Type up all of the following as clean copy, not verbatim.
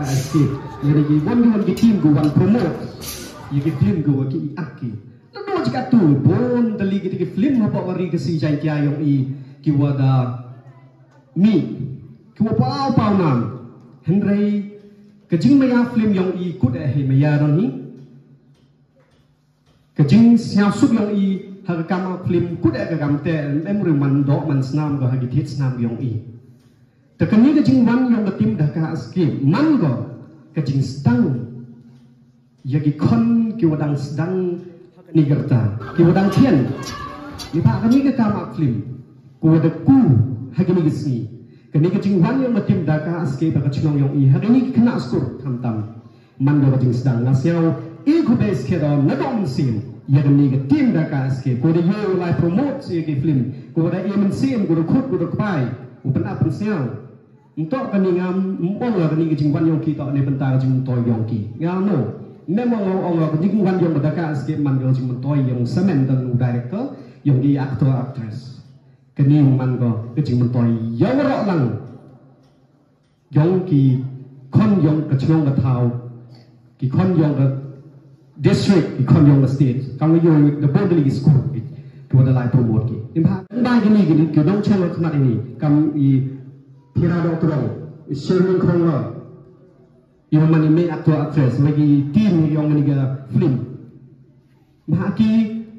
Daka Escape. Jadi wan ki tim go wan promote. Ki film go ki akki. Lalu jika tu bon dali ki film apa wari ke si jai kia yang ki wada mi ki wa pau nam. Henry kejing maya film yang ikut maya ni. Kejing siap sub yang harga film kuda kagam te emru man do man snam go hagi tit snam yang tekani kejing wan yang tim Daka Escape man go kejing sedang yagi kon ki wadang sedang ni gerta ki wadang tian ni pak kani ke kama film ku wada ku hagi ni gesni kani kejing wan yang tim Daka Escape ka chnong yang hagi ni kena skor tam man go kejing sedang nasiau ku base kero nadong sim yang ni tim Daka Escape ko de yo lai promote si ke film ko da emen sim ko khut ko pai upan apun siao untuk kani ngam mbong la kani jingwan yong ki to ne bentar jing toy yong ki ngamo memang ong jingwan yong Daka Escape man go jing toy yong semen dan director yong ki actor actress kani man go jing toy yong ro lang yong ki kon yong ka chnong ka thau ki kon yong ka district economy state kang yo the borderly school to the life promote ki impa ba gini ki dong chang khmat ni kam pira doctor sherman khongwa yo mani me actor actress lagi team yang ni ga film ma ki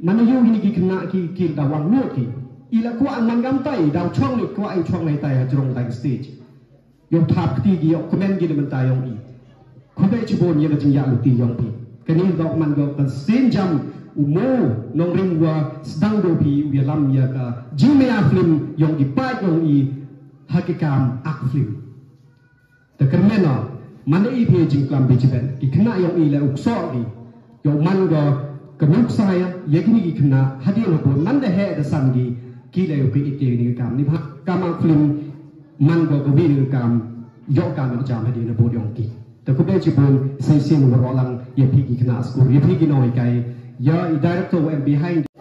mana yo gini ki kena ki da wang no ki ila ko an man gam tai da chong ni ko ai chong nei tai jrong tai stage yo thap ti gi yo comment gi man tai yong ko dai chibon ye ga jing ya lu ti yong pi kini dok man go kan senjam umo nong ring wa sedang do pi wi lam ya ka jimea film yang dipai yang hakikam ak film te kermena man i pe jing klam be jiben ki kena yang la ukso di yang man go kenuk saya ye kini ki kena hadi lo bo man de he da san gi ki le pi ite ni kam ni phak kam ak film man go ko wi ni kam yo kam jam hadi lo bo yong kiแต่ก็ได้จีบนเซนซินวอร์ลังยังพิกิขนาสกุลยังพิกิน้อยไกยาอีดีเรคเตอร์แอนด์บีไฮน์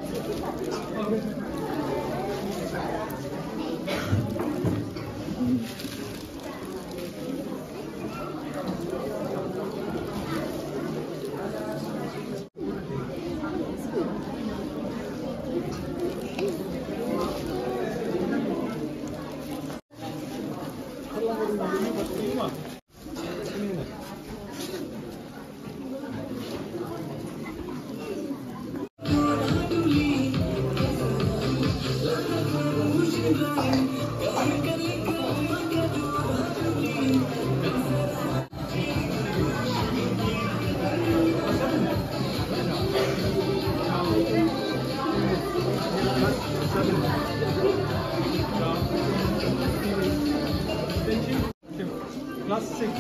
Kelas 6.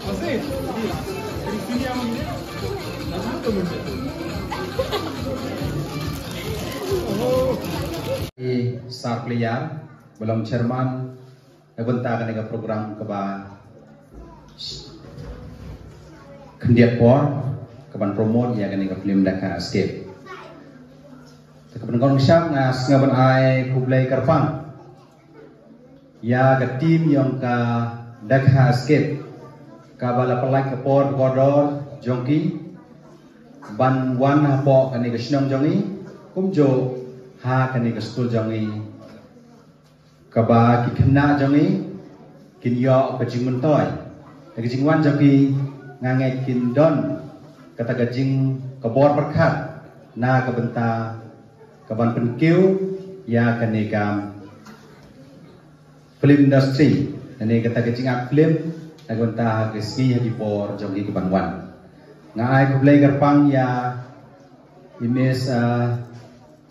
Masih? Iya. Dari sini yang ini. Nanti itu mungkin. Oh. Sar player belum chairman bentar kan program keba kendiat por keban promote ya kan film Daka Escape. Keban kong siap ngas ngaban ai kublai karpang. Ya ke tim yang ka Daka Escape kabala pelai ke por kodor jongki ban wan hapo kani ke snong jongi kumjo ha kani ke school jongi kaba ki khna jongi kin yo ke jing toy ke jing wan jongi ngangai kin don kata ke jing ke bor perkhat na ke benta ke ban penkiu ya kani kam film industry ini kata kecing ak film nagonta ke ski di por jongi ke banwan ngai ku play garpang ya imes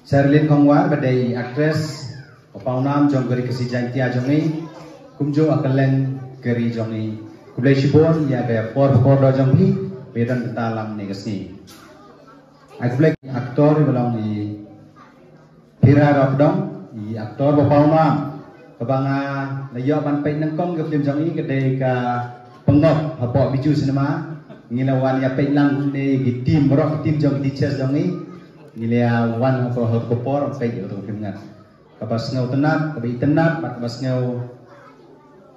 Sherlyn Kongwa badai actress opau nam jong gari kesi jantia jongi kumjo akaleng gari jongi ku play shibon ya ga por do jongi bedan betalam ne kesi aku play aktor belong di Pira Robdong di aktor opau nam kabanga layo ban pe nang kong ke film jong i kedai ka pengok hapo biju cinema ngilawan ya pe lang ne gi tim rock tim jong teachers jong i ngilya wan hapo hapo por pe ro film ngat kabas ngau tenat kabi tenat bat kabas ngau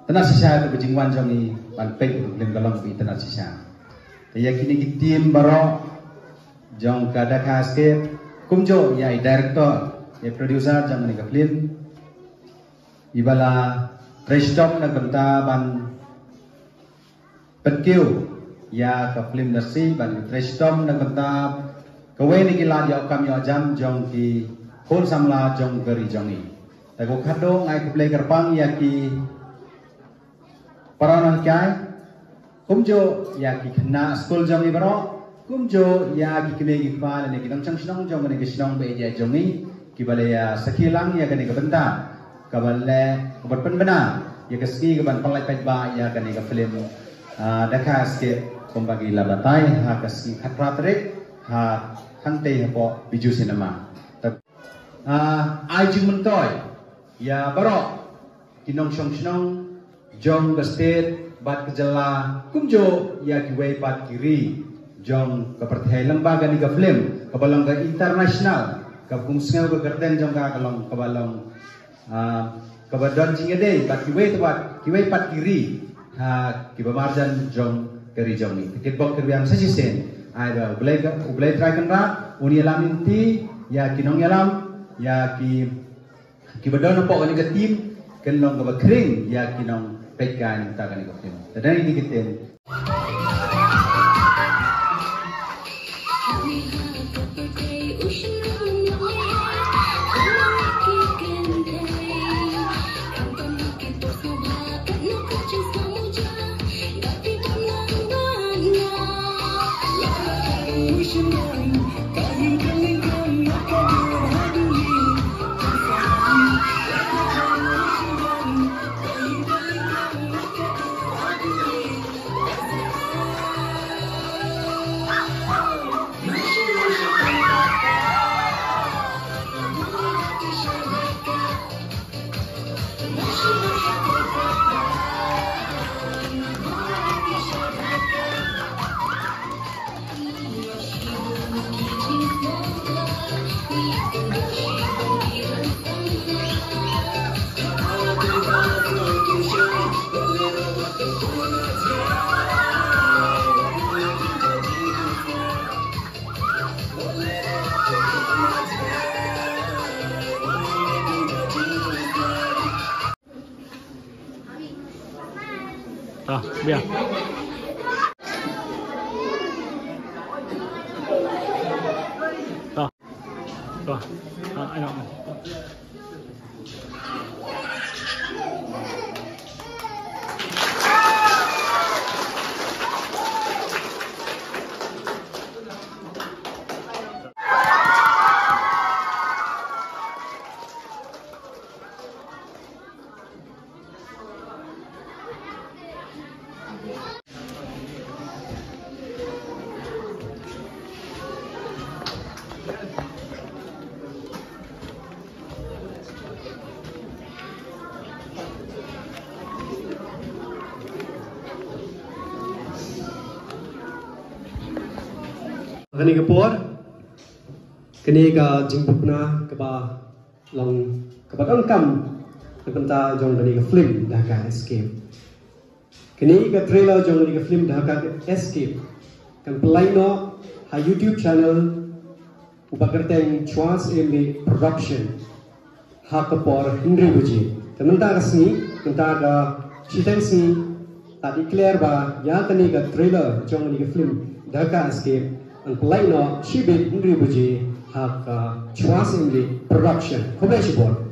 tenat sisa ke bejing wan jong i ban pek film dalam internasional. Tapi kini kita tim baru jong kada kasket kumjo ya director ya producer jong ni film ibala Prestok na kanta ban penkiu ya ka film nasi ban Prestok na kanta kawe ni kila dia kam yo jam jong ki khol samla jong gari jong ni ta ko khado ngai ku play karpang ya ki paranan kai kumjo ya ki khna school jong ni baro kumjo ya ki kene ki pa ne ki dang chang sinong jong ne ki sinong be ya jong ni ki bale ya sakilang ya kene ka benta kabale kabat penbena ya keski kaban palai paj ba ya kane ka film dakha ske kombagi labatai ha keski khatra trek ha hante po biju cinema ai jing mentoy ya baro kinong song sinong jong the state bat kejala kumjo ya kiwei pat kiri jong ka perthai lembaga ni ka film kabalong ka international ka kumsngau ka garden jong ka kalong kabalong kabadon cingede pat kiwei pat kiri ha kibamarjan jong keri jong ni tiket bok kerbiang sajisen ada ublai try ra uni alam inti ya kinong alam ya kibadon po ni ka team kenlong ka kring ya kinong pekan ta kan ka film tadani dikiten biar. Ayo. Kani ka por kani ka jingpukna ka ba long ka ba kam penta jong kani ka film dah ka escape kani ka trailer jong kani ka film dah ka escape kan pelai no ha YouTube channel upakerteng Chwas MB production ha ka por Henry Buji kamenta ka sni kanta ka chitensi ta declare ba ya kani ka trailer jong kani ka film dah ka escape ang pelai no shibit Henry Buji ha ka Chwas MB production kobe shibor